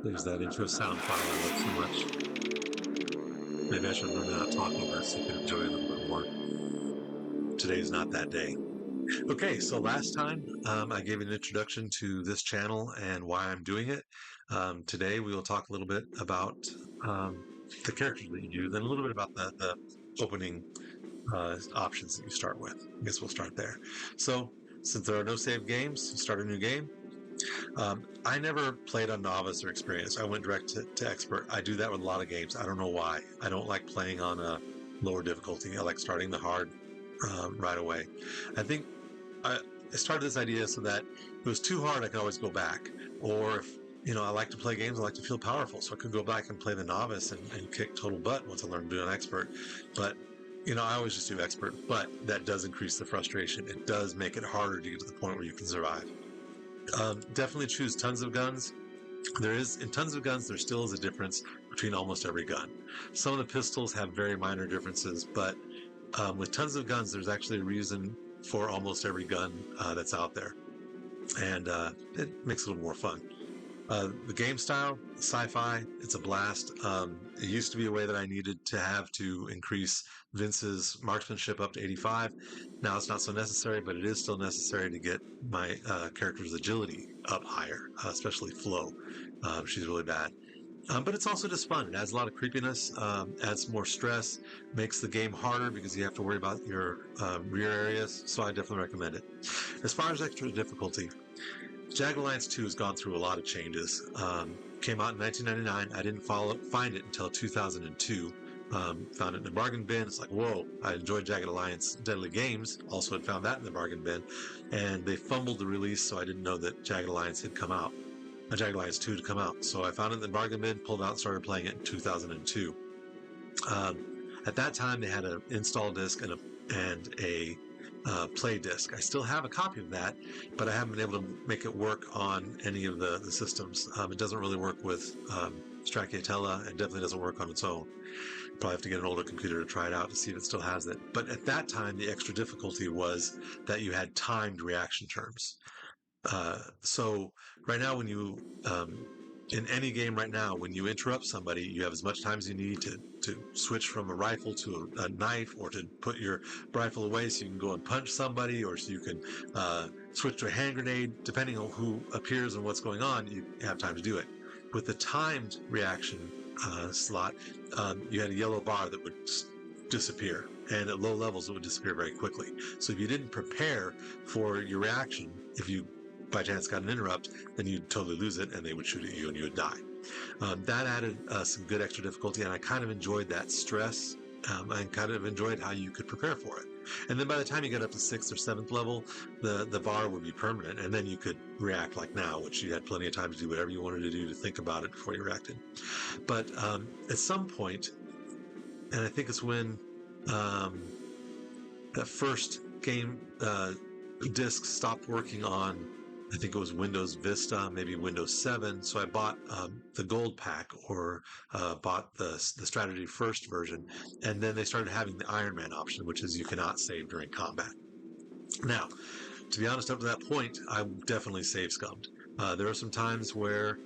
There's that intro sound file I love so much. Maybe I should remember not to talk over it so you can enjoy it a little bit more. Today's not that day. Okay, so last time I gave an introduction to this channel and why I'm doing it. Today we will talk a little bit about um, the characters that you use and a little bit about the opening options that you start with. I guess we'll start there. So, since there are no save games, you start a new game. I never played on novice or experienced. I went direct to expert. I do that with a lot of games. I don't know why. I don't like playing on a lower difficulty. I like starting the hard right away. I think I, I started this idea so that if it was too hard, I could always go back. Or if I like to play games, I like to feel powerful, so I could go back and play the novice and kick total butt once I learned to do an expert. But I always just do expert, but that does increase the frustration. It does make it harder to get to the point where you can survive. Definitely choose tons of guns. In tons of guns, there still is a difference between almost every gun. Some of the pistols have very minor differences, but with tons of guns, there's actually a reason for almost every gun that's out there, and it makes it a little more fun. The game style, sci-fi, it's a blast. It used to be a way that I needed to have to increase Vince's marksmanship up to 85. Now it's not so necessary, but it is still necessary to get my character's agility up higher, especially Flo. She's really bad. But it's also just fun. It adds a lot of creepiness, adds more stress, makes the game harder because you have to worry about your rear areas. So I definitely recommend it. As far as extra difficulty, Jagged Alliance 2 has gone through a lot of changes. Came out in 1999. I didn't find it until 2002. Found it in the bargain bin. It's like, whoa, I enjoyed Jagged Alliance Deadly Games. Also had found that in the bargain bin. And they fumbled the release, so I didn't know that Jagged Alliance had come out. Jagged Alliance 2 to come out. So I found it in the bargain bin, pulled it out, and started playing it in 2002. At that time, they had an install disc and a play disc. I still have a copy of that, but I haven't been able to make it work on any of the systems. It doesn't really work with Stracciatella, and definitely doesn't work on its own. Probably have to get an older computer to try it out to see if it still has it. But at that time, the extra difficulty was that you had timed reaction terms. So right now, when you in any game right now, when you interrupt somebody, you have as much time as you need to switch from a rifle to a knife, or to put your rifle away so you can go and punch somebody, or so you can switch to a hand grenade. Depending on who appears and what's going on, you have time to do it. With the timed reaction slot, you had a yellow bar that would disappear, and at low levels it would disappear very quickly. So if you didn't prepare for your reaction, if you by chance got an interrupt, then you'd totally lose it and they would shoot at you and you would die. That added some good extra difficulty, and I kind of enjoyed that stress, and kind of enjoyed how you could prepare for it. And then by the time you got up to 6th or 7th level, the bar would be permanent, and then you could react like now, which you had plenty of time to do whatever you wanted to do to think about it before you reacted. But at some point, and I think it's when that first game disc stopped working on, I think it was Windows Vista, maybe Windows 7. So I bought the gold pack, or bought the strategy first version. And then they started having the Iron Man option, which is you cannot save during combat. Now, to be honest, up to that point, I definitely save scummed. There are some times where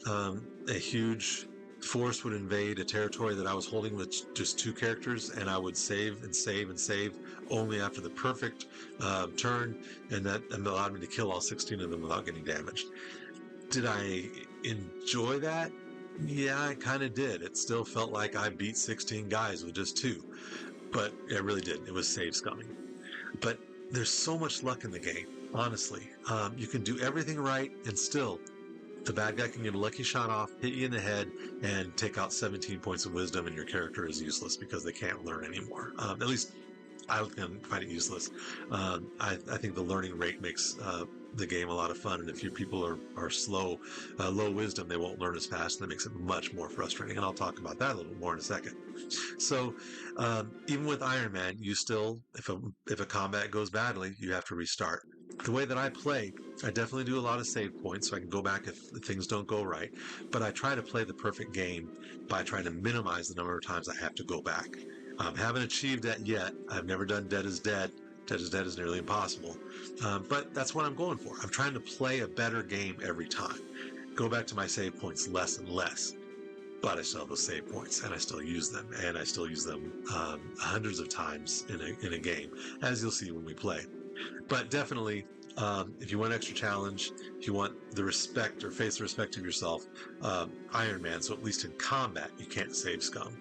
a huge force would invade a territory that I was holding with just 2 characters, and I would save and save and save only after the perfect turn, and that allowed me to kill all 16 of them without getting damaged. Did I enjoy that? Yeah, I kind of did. It still felt like I beat 16 guys with just 2, but it really did. It was save scumming. But there's so much luck in the game, honestly. You can do everything right, and still the bad guy can get a lucky shot off, hit you in the head, and take out 17 points of wisdom, and your character is useless because they can't learn anymore. At least I find it useless. I think the learning rate makes the game a lot of fun, and if your people are slow, low wisdom, they won't learn as fast, and that makes it much more frustrating. And I'll talk about that a little bit more in a second. So even with Iron Man, you still, if a combat goes badly, you have to restart. The way that I play, I definitely do a lot of save points, so I can go back if things don't go right. But I try to play the perfect game by trying to minimize the number of times I have to go back. Haven't achieved that yet. I've never done Dead is Dead. Dead is Dead is nearly impossible. But that's what I'm going for. I'm trying to play a better game every time. go back to my save points less and less. But I still have those save points, and I still use them, and I still use them hundreds of times in a game, as you'll see when we play. But definitely, if you want extra challenge, if you want the respect or face the respect of yourself, Iron Man, so at least in combat, you can't save scum.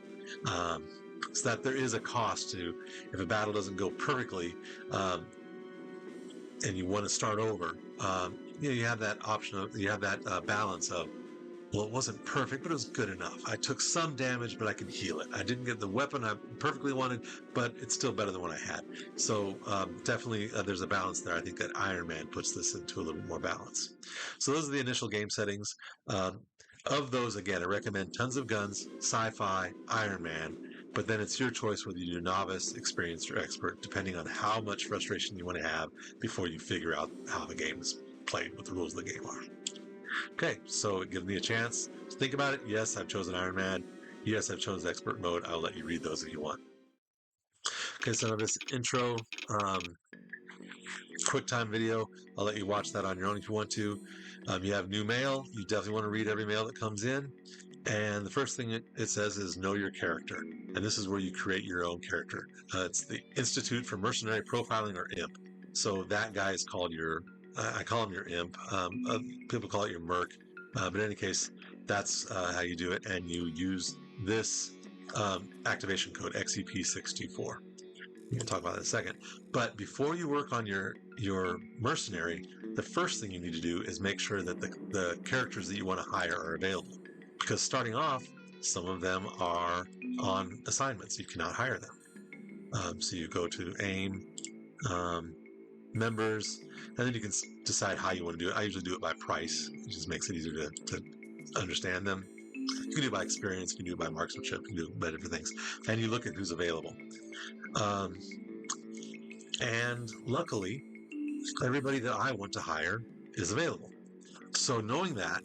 So that there is a cost to, if a battle doesn't go perfectly, and you want to start over, you have that option of, you have that balance of, well, it wasn't perfect, but it was good enough. I took some damage, but I can heal it. I didn't get the weapon I perfectly wanted, but it's still better than what I had. So definitely there's a balance there. I think that Iron Man puts this into a little bit more balance. So those are the initial game settings. Of those, again, I recommend tons of guns, sci-fi, Iron Man, but then it's your choice whether you do novice, experienced, or expert, depending on how much frustration you want to have before you figure out how the game is played, what the rules of the game are. Okay, so give me a chance to think about it. Yes, I've chosen Iron Man. Yes, I've chosen expert mode. I'll let you read those if you want. Okay, so this intro quick time video, I'll let you watch that on your own if you want to. You have new mail. You definitely want to read every mail that comes in. And the first thing it says is know your character. And this is where you create your own character. It's the Institute for Mercenary Profiling, or IMP. So that guy is called your, I call him your IMP. People call it your Merc. But in any case, that's how you do it. And you use this activation code, XEP624. We'll talk about that in a second. But before you work on your mercenary, the first thing you need to do is make sure that the characters that you want to hire are available. Because starting off, some of them are on assignments. You cannot hire them. So you go to AIM, members, and then you can decide how you want to do it. I usually do it by price. It just makes it easier to understand them. You can do it by experience. You can do it by marksmanship. You can do it by different things. And you look at who's available. And luckily, everybody that I want to hire is available. So knowing that,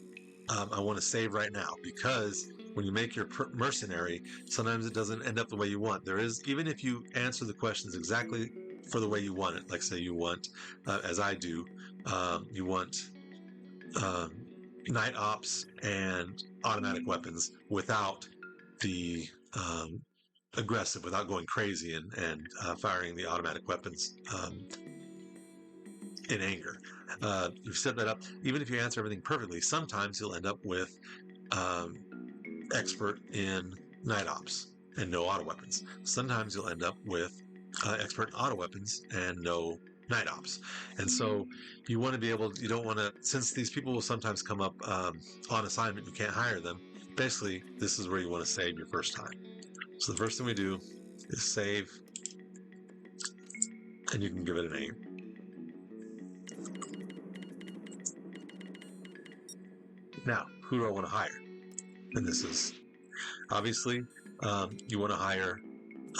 I want to save right now, because when you make your mercenary, sometimes it doesn't end up the way you want. There is, even if you answer the questions exactly for the way you want it, like say you want, as I do, you want night ops and automatic weapons without the aggressive, without going crazy and firing the automatic weapons in anger. You've set that up. Even if you answer everything perfectly, sometimes you'll end up with expert in night ops and no auto weapons. Sometimes you'll end up with expert in auto weapons and no night ops. And so you want to be able, you don't want to, since these people will sometimes come up on assignment, you can't hire them. Basically, this is where you want to save your first time. So the first thing we do is save, and you can give it a name. Now, who do I want to hire? And this is, obviously, you want to hire,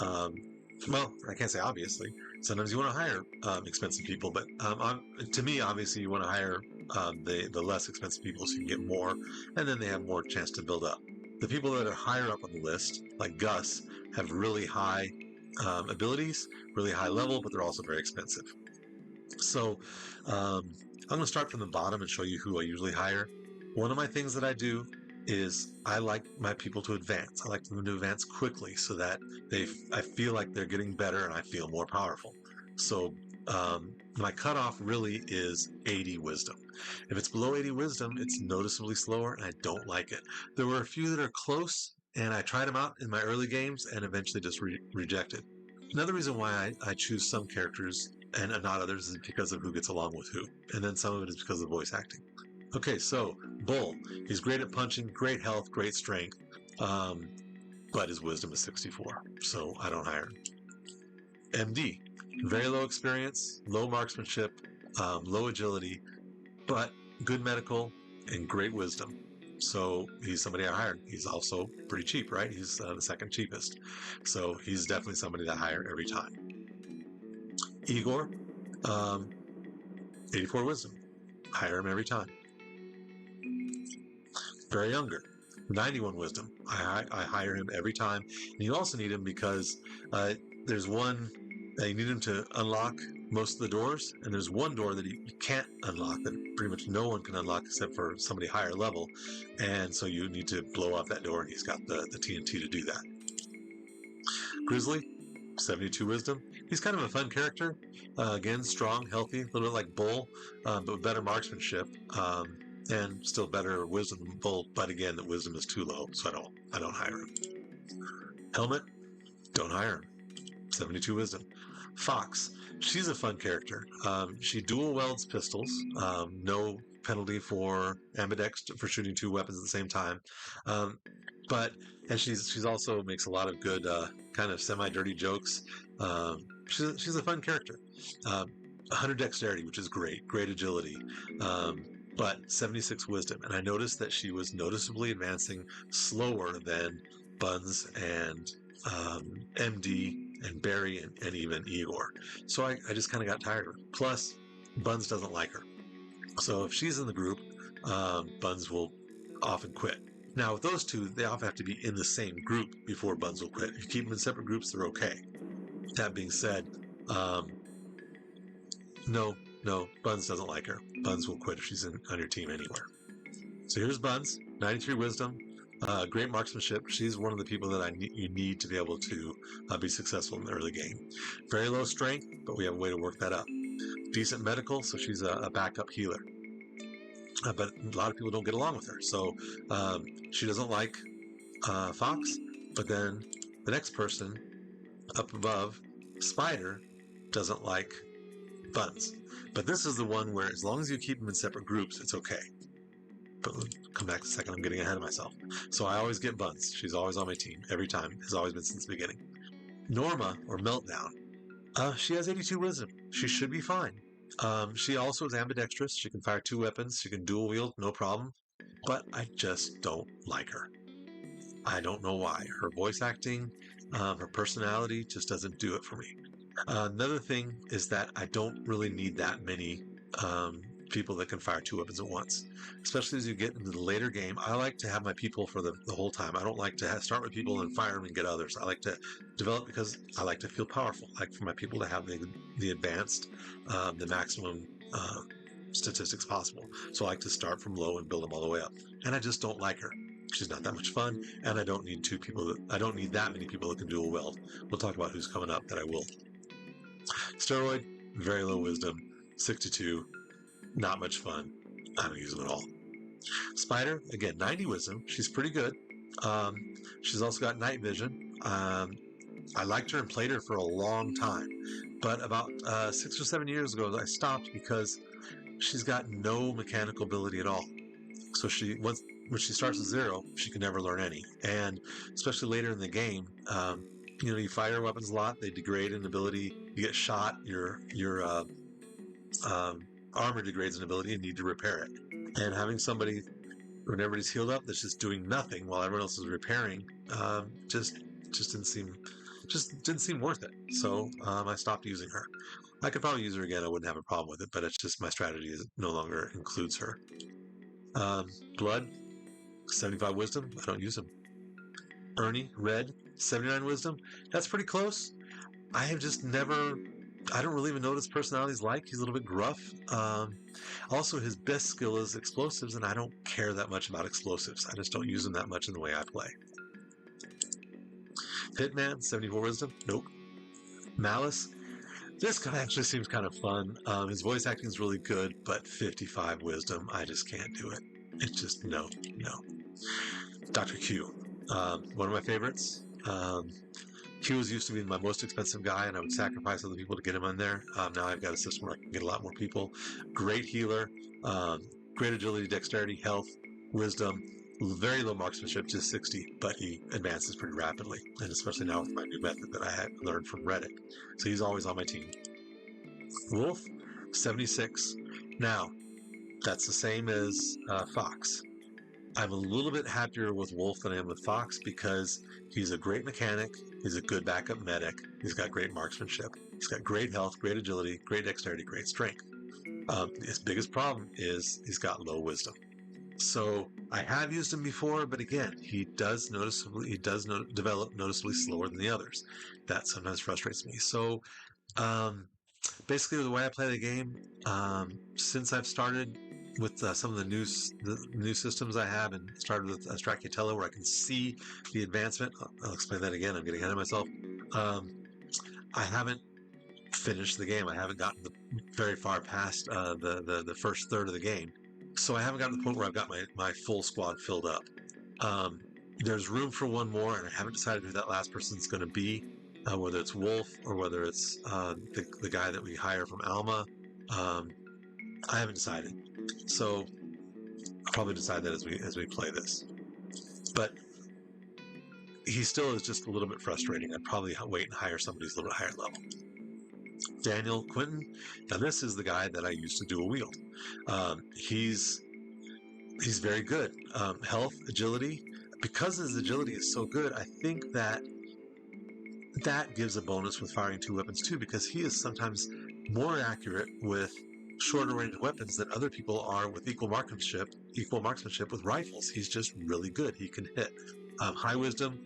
well, I can't say obviously. Sometimes you want to hire expensive people, but to me, obviously, you want to hire the less expensive people so you can get more, and then they have more chance to build up. The people that are higher up on the list, like Gus, have really high abilities, really high level, but they're also very expensive. So I'm going to start from the bottom and show you who I usually hire. One of my things that I do is I like my people to advance. I like them to advance quickly so that I feel like they're getting better and I feel more powerful. So my cutoff really is 80 wisdom. If it's below 80 wisdom, it's noticeably slower and I don't like it. There were a few that are close and I tried them out in my early games and eventually just rejected. Another reason why I choose some characters and not others is because of who gets along with who. And then some of it is because of the voice acting. Okay, so Bull, he's great at punching, great health, great strength, but his wisdom is 64, so I don't hire him. MD, very low experience, low marksmanship, low agility, but good medical and great wisdom. So he's somebody I hired. He's also pretty cheap, right? He's the second cheapest. So he's definitely somebody that I hire every time. Igor, 84 wisdom. Hire him every time. Very younger, 91 wisdom. I hire him every time. And you also need him because there's one, you need him to unlock most of the doors, and there's one door that you can't unlock that pretty much no one can unlock except for somebody higher level, and so you need to blow up that door, and he's got the TNT to do that. Grizzly, 72 wisdom. He's kind of a fun character. Again, strong, healthy, a little bit like Bull, but with better marksmanship, and still better wisdom than Bull. But again, the wisdom is too low, so I don't hire him. Helmet, don't hire him. 72 wisdom. Fox, she's a fun character. She dual welds pistols. No penalty for ambidex for shooting two weapons at the same time. And she's also makes a lot of good kind of semi-dirty jokes. She's a fun character. 100 dexterity, which is great agility, but 76 wisdom. And I noticed that she was noticeably advancing slower than Buns and MD and Barry and even Igor. So I just kind of got tired of her. Plus, Buns doesn't like her. So if she's in the group, Buns will often quit. Now, with those two, they often have to be in the same group before Buns will quit. If you keep them in separate groups, they're okay. That being said, no, Buns doesn't like her. Buns will quit if she's on your team anywhere. So here's Buns, 93 wisdom, great marksmanship. She's one of the people that you need to be able to be successful in the early game. Very low strength, but we have a way to work that up. Decent medical, so she's a backup healer. But a lot of people don't get along with her. So she doesn't like Fox, but then the next person up above, Spider, doesn't like Buns. But this is the one where as long as you keep them in separate groups, it's okay. But come back a second, I'm getting ahead of myself. So I always get Buns. She's always on my team, every time. Has always been since the beginning. Norma, or Meltdown, she has 82 wisdom. She should be fine. She also is ambidextrous. She can fire two weapons. She can dual wield, no problem. But I just don't like her. I don't know why. Her voice acting, her personality just doesn't do it for me. Another thing is that I don't really need that many people that can fire two weapons at once. Especially as you get into the later game, I like to have my people for the whole time. I don't like to start with people and fire them and get others. I like to develop because I like to feel powerful. I like for my people to have the advanced, the maximum statistics possible. So I like to start from low and build them all the way up. And I just don't like her. She's not that much fun, and I don't need I don't need that many people that can dual weld. We'll talk about who's coming up that I will. Steroid, very low wisdom, 62, not much fun. I don't use them at all. Spider, again, 90 wisdom. She's pretty good. She's also got night vision. I liked her and played her for a long time, but about 6 or 7 years ago, I stopped because she's got no mechanical ability at all. So when she starts at 0, she can never learn any. And especially later in the game, you fire weapons a lot. They degrade in ability. You get shot. Your armor degrades in ability and need to repair it. And having somebody when everybody's healed up that's just doing nothing while everyone else is repairing, just didn't seem worth it. So I stopped using her. I could probably use her again. I wouldn't have a problem with it, but it's just my strategy no longer includes her. Blood, 75 wisdom. I don't use him. Ernie, red, 79 wisdom. That's pretty close. I have just never... I don't really even know what his personality's like. He's a little bit gruff. Also, his best skill is explosives, and I don't care that much about explosives. I just don't use them that much in the way I play. Hitman, 74 wisdom. Nope. Malice. This guy actually seems kind of fun. His voice acting is really good, but 55 wisdom. I just can't do it. It's just no. Dr. Q. One of my favorites. Q used to be my most expensive guy, and I would sacrifice other people to get him on there. Now I've got a system where I can get a lot more people. Great healer, great agility, dexterity, health, wisdom, very low marksmanship, just 60, but he advances pretty rapidly, and especially now with my new method that I had learned from Reddit. So he's always on my team. Wolf, 76. Now, that's the same as Fox. I'm a little bit happier with Wolf than I am with Fox because he's a great mechanic, he's a good backup medic, he's got great marksmanship, he's got great health, great agility, great dexterity, great strength. His biggest problem is he's got low wisdom. So I have used him before, but again, he does develop noticeably slower than the others. That sometimes frustrates me. So Basically, the way I play the game, since I've started with some of the new systems I have, and started with Stracciatella, where I can see the advancement. I'll explain that again. I'm getting ahead of myself. Um, I haven't finished the game. I haven't gotten very far past the first third of the game, so I haven't gotten to the point where I've got my full squad filled up. Um, there's room for one more, and I haven't decided who that last person's going to be, whether it's Wolf or whether it's the guy that we hire from Alma. Um, I haven't decided, so I'll probably decide that as we play this. But he still is just a little bit frustrating. I'd probably wait and hire somebody who's a little bit higher level. Daniel Quinton. Now this is the guy that I used to dual wield. He's very good. Health, agility. Because his agility is so good, I think that gives a bonus with firing two weapons too, because he is sometimes more accurate with shorter range weapons than other people are with equal marksmanship with rifles. He's just really good. He can hit. High wisdom,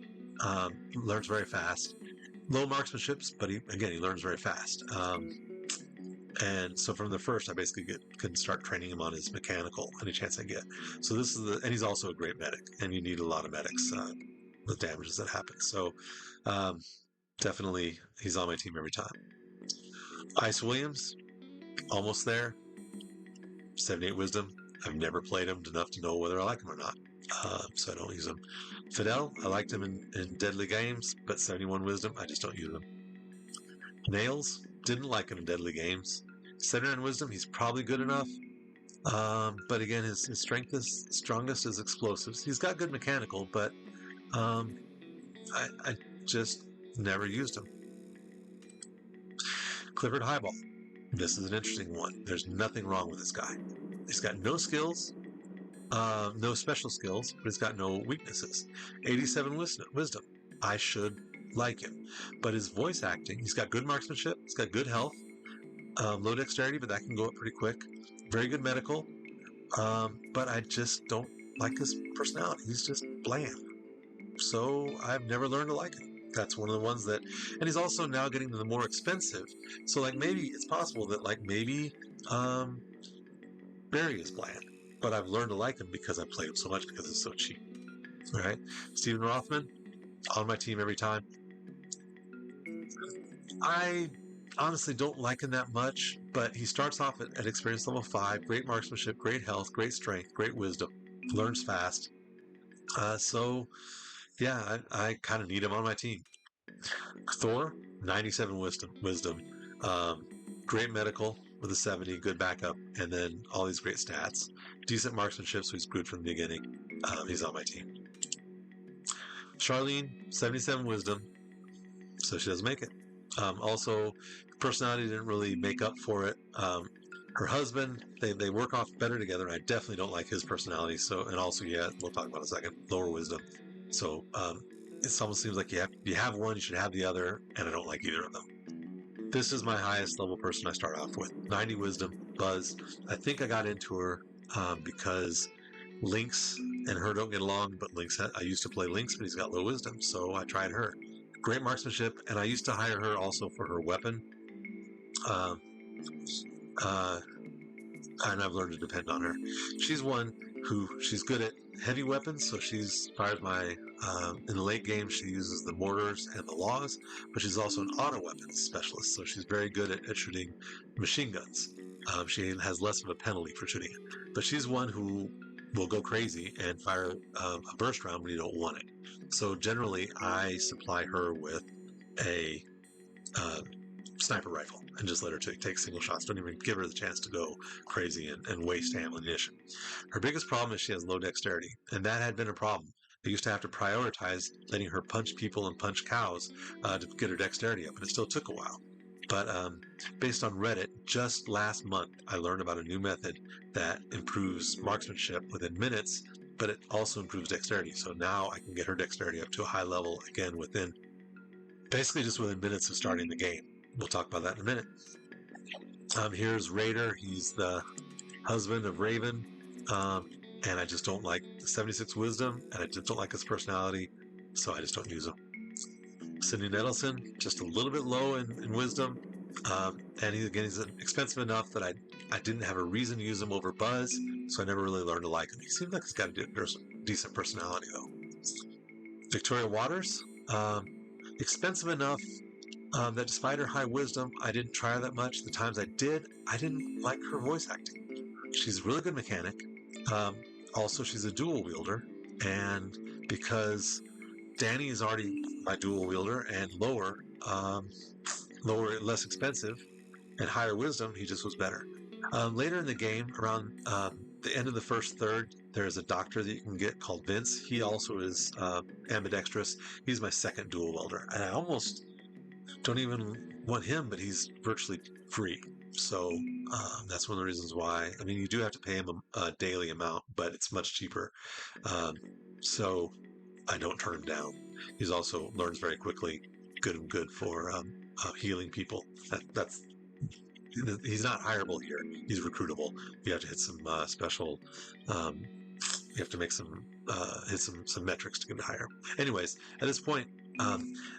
learns very fast. Low marksmanships, but he learns very fast. And so from the first, I basically can start training him on his mechanical any chance I get. So this is and he's also a great medic, and you need a lot of medics with damages that happen. So definitely, he's on my team every time. Ice Williams, almost there. 78 wisdom. I've never played him enough to know whether I like him or not, so I don't use him. Fidel, I liked him in Deadly Games, but 71 wisdom, I just don't use him. Nails, didn't like him in Deadly Games. 79 wisdom, he's probably good enough. But again, his strongest is explosives. He's got good mechanical, but I just never used him. Clifford Highball. This is an interesting one. There's nothing wrong with this guy. He's got no skills, no special skills, but he's got no weaknesses. 87 wisdom. I should like him. But his voice acting, he's got good marksmanship, he's got good health, low dexterity, but that can go up pretty quick. Very good medical, but I just don't like his personality. He's just bland. So I've never learned to like him. That's one of the ones that, and he's also now getting to the more expensive. So like maybe it's possible that like maybe Barry is bland, but I've learned to like him because I played him so much because it's so cheap. All right, Stephen Rothman on my team every time. I honestly don't like him that much, but he starts off at experience level 5, great marksmanship, great health, great strength, great wisdom, learns fast. So yeah, I kind of need him on my team. Thor, 97 wisdom, great medical with a 70, good backup, and then all these great stats. Decent marksmanship, so he's good from the beginning. He's on my team. Charlene, 77 wisdom, so she doesn't make it. Also, personality didn't really make up for it. Her husband, they work off better together. I definitely don't like his personality. So, and also, yeah, we'll talk about it in a second. Lower wisdom. So, it almost seems like you have one, you should have the other, and I don't like either of them. This is my highest level person I start off with. 90 wisdom, Buzz. I think I got into her because Lynx and her don't get along, but I used to play Lynx, but he's got low wisdom, so I tried her. Great marksmanship, and I used to hire her also for her weapon. And I've learned to depend on her. She's one she's good at heavy weapons, so she's fires in the late game she uses the mortars and the laws, but she's also an auto weapons specialist, so she's very good at shooting machine guns. She has less of a penalty for shooting it, but she's one who will go crazy and fire a burst round when you don't want it. So generally, I supply her with a sniper rifle and just let her take single shots. Don't even give her the chance to go crazy and waste ammunition. Her biggest problem is she has low dexterity, and that had been a problem. I used to have to prioritize letting her punch people and punch cows to get her dexterity up, and it still took a while. But based on Reddit, just last month, I learned about a new method that improves marksmanship within minutes, but it also improves dexterity. So now I can get her dexterity up to a high level, again, basically just within minutes of starting the game. We'll talk about that in a minute. Here's Raider. He's the husband of Raven, and I just don't like the 76 wisdom, and I just don't like his personality, so I just don't use him. Sidney Nettleson, just a little bit low in wisdom, And he's expensive enough that I didn't have a reason to use him over Buzz, so I never really learned to like him. He seems like he's got a decent personality, though. Victoria Waters, expensive enough that despite her high wisdom, I didn't try her that much. The times I did, I didn't like her voice acting. She's a really good mechanic. Um, Also, she's a dual wielder, and because Danny is already my dual wielder and less expensive, and higher wisdom, he just was better. Later in the game, around the end of the first third, there's a doctor that you can get called Vince. He also is ambidextrous. He's my second dual wielder, and I almost don't even want him, but he's virtually free. So that's one of the reasons why. I mean, you do have to pay him a daily amount, but it's much cheaper. Um, so I don't turn him down. He's also learns very quickly. Good for healing people. That's he's not hireable here. He's recruitable. You have to hit some special. You have to make some hit some metrics to get to hire. Anyways, at this point,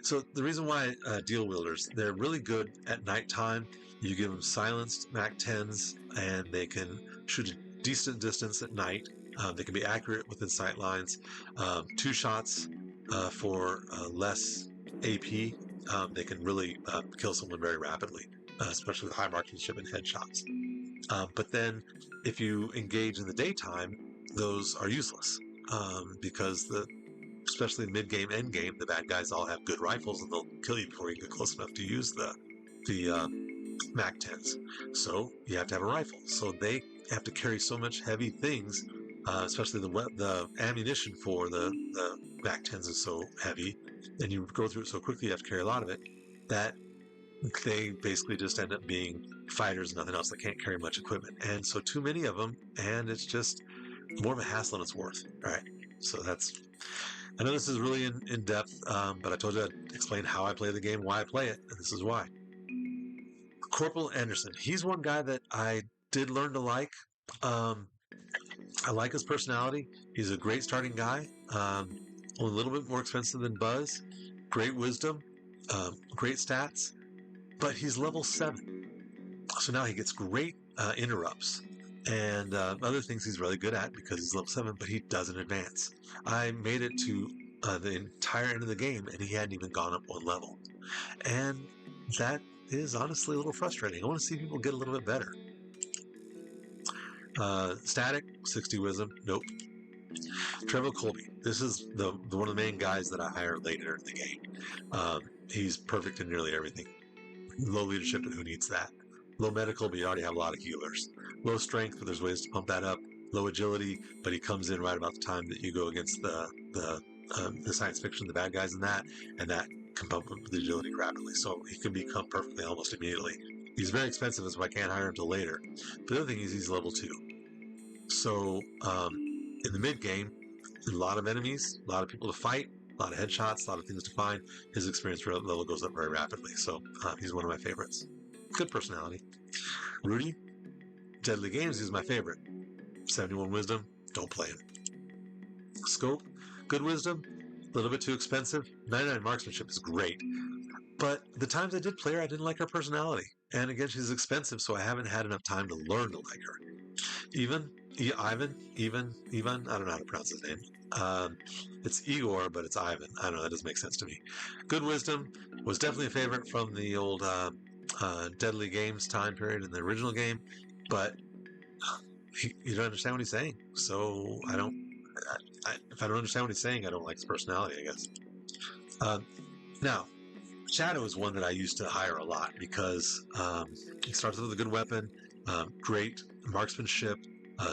so the reason why deal wielders, they're really good at nighttime. You give them silenced Mac 10s, and they can shoot a decent distance at night. They can be accurate within sight lines. 2 shots for less AP. They can really kill someone very rapidly, especially with high marksmanship and headshots. But then, if you engage in the daytime, those are useless because especially mid game, end game, the bad guys all have good rifles and they'll kill you before you get close enough to use the Mac 10s. So you have to have a rifle. So they have to carry so much heavy things, especially the ammunition for the Mac 10s is so heavy, and you go through it so quickly, you have to carry a lot of it, that they basically just end up being fighters and nothing else. They can't carry much equipment. And so too many of them, and it's just more of a hassle than it's worth. All right. So I know this is really in depth, but I told you I'd explain how I play the game, why I play it, and this is why. Corporal Anderson, he's one guy that I did learn to like. I like his personality. He's a great starting guy. A little bit more expensive than Buzz. Great wisdom. Great stats. But he's level 7. So now he gets great interrupts. And other things he's really good at because he's level 7, but he doesn't advance. I made it to the entire end of the game, and he hadn't even gone up 1 level. And that is honestly a little frustrating. I want to see people get a little bit better. Static, 60 wisdom, nope. Trevor Colby, this is one of the main guys that I hire later in the game. He's perfect in nearly everything. Low leadership, but who needs that? Low medical, but you already have a lot of healers. Low strength, but there's ways to pump that up. Low agility, but he comes in right about the time that you go against the science fiction, the bad guys in that, and that can pump up the agility rapidly. So he can become perfectly almost immediately. He's very expensive, so I can't hire him until later. But the other thing is he's level 2. So in the mid game, a lot of enemies, a lot of people to fight, a lot of headshots, a lot of things to find. His experience level goes up very rapidly. So he's one of my favorites. Good personality. Rudy, Deadly Games, he's my favorite. 71 wisdom, don't play him. Scope, good wisdom, a little bit too expensive. 99 marksmanship is great. But the times I did play her, I didn't like her personality. And again, she's expensive, so I haven't had enough time to learn to like her. Ivan, I don't know how to pronounce his name. It's Igor, but it's Ivan. I don't know, that doesn't make sense to me. Good wisdom was definitely a favorite from the old Deadly Games time period in the original game, but you don't understand what he's saying. So if I don't understand what he's saying, I don't like his personality, I guess. Now, Shadow is one that I used to hire a lot because he starts with a good weapon, great marksmanship,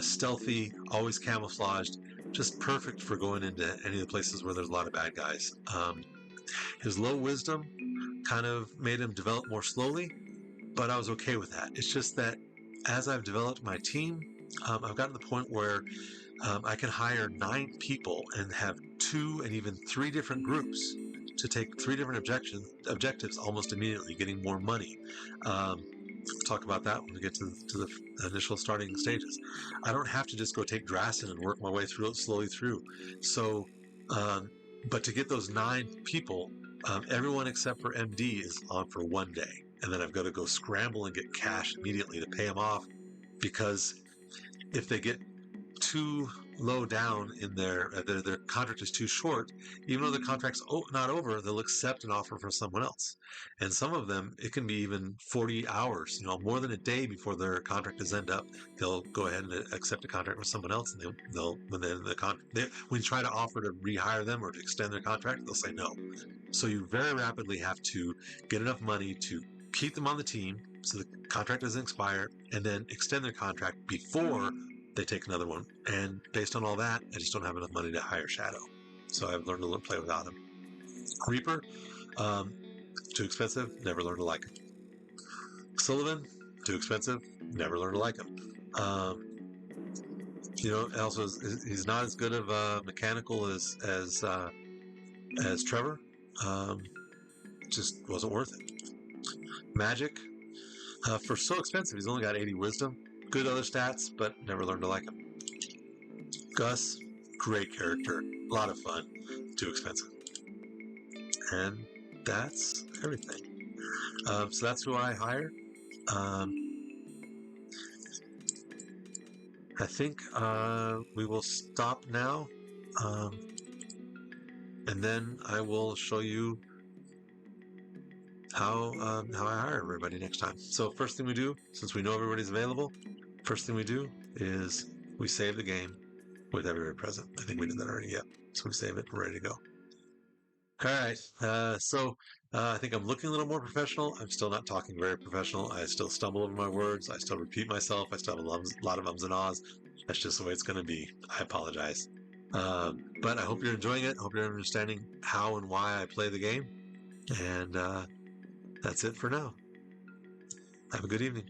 stealthy, always camouflaged, just perfect for going into any of the places where there's a lot of bad guys. His low wisdom kind of made him develop more slowly, but I was okay with that. It's just that as I've developed my team, I've gotten to the point where I can hire 9 people and have 2 and even 3 different groups to take 3 different objectives almost immediately, getting more money. We'll talk about that when we get to the initial starting stages. I don't have to just go take Drassen and work my way slowly through. So, but to get those 9 people, everyone except for MD is on for 1 day. and then I've got to go scramble and get cash immediately to pay them off, because if they get too low down in their contract is too short, even though the contract's not over, they'll accept an offer from someone else. And some of them, it can be even 40 hours, more than a day before their contract is end up. They'll go ahead and accept a contract with someone else, and when you try to offer to rehire them or to extend their contract, they'll say no. So you very rapidly have to get enough money to keep them on the team so the contract doesn't expire, and then extend their contract before they take another one. And based on all that, I just don't have enough money to hire Shadow. So I've learned to play without him. Reaper, too expensive, never learned to like him. Sullivan, too expensive, never learned to like him. Also he's not as good of a mechanical as Trevor. Just wasn't worth it. Magic, for so expensive, he's only got 80 wisdom. Good other stats, but never learned to like him. Gus, great character, a lot of fun, too expensive. And that's everything. So that's who I hired. I think we will stop now, and then I will show you how I hire everybody next time. So first thing we do, since we know everybody's available, first thing we do is we save the game with everybody present. I think we did that already, yeah. So we save it, we're ready to go. All right, I think I'm looking a little more professional. I'm still not talking very professional. I still stumble over my words. I still repeat myself. I still have a lot of ums and ahs. That's just the way it's going to be. I apologize. But I hope you're enjoying it. I hope you're understanding how and why I play the game. And that's it for now. Have a good evening.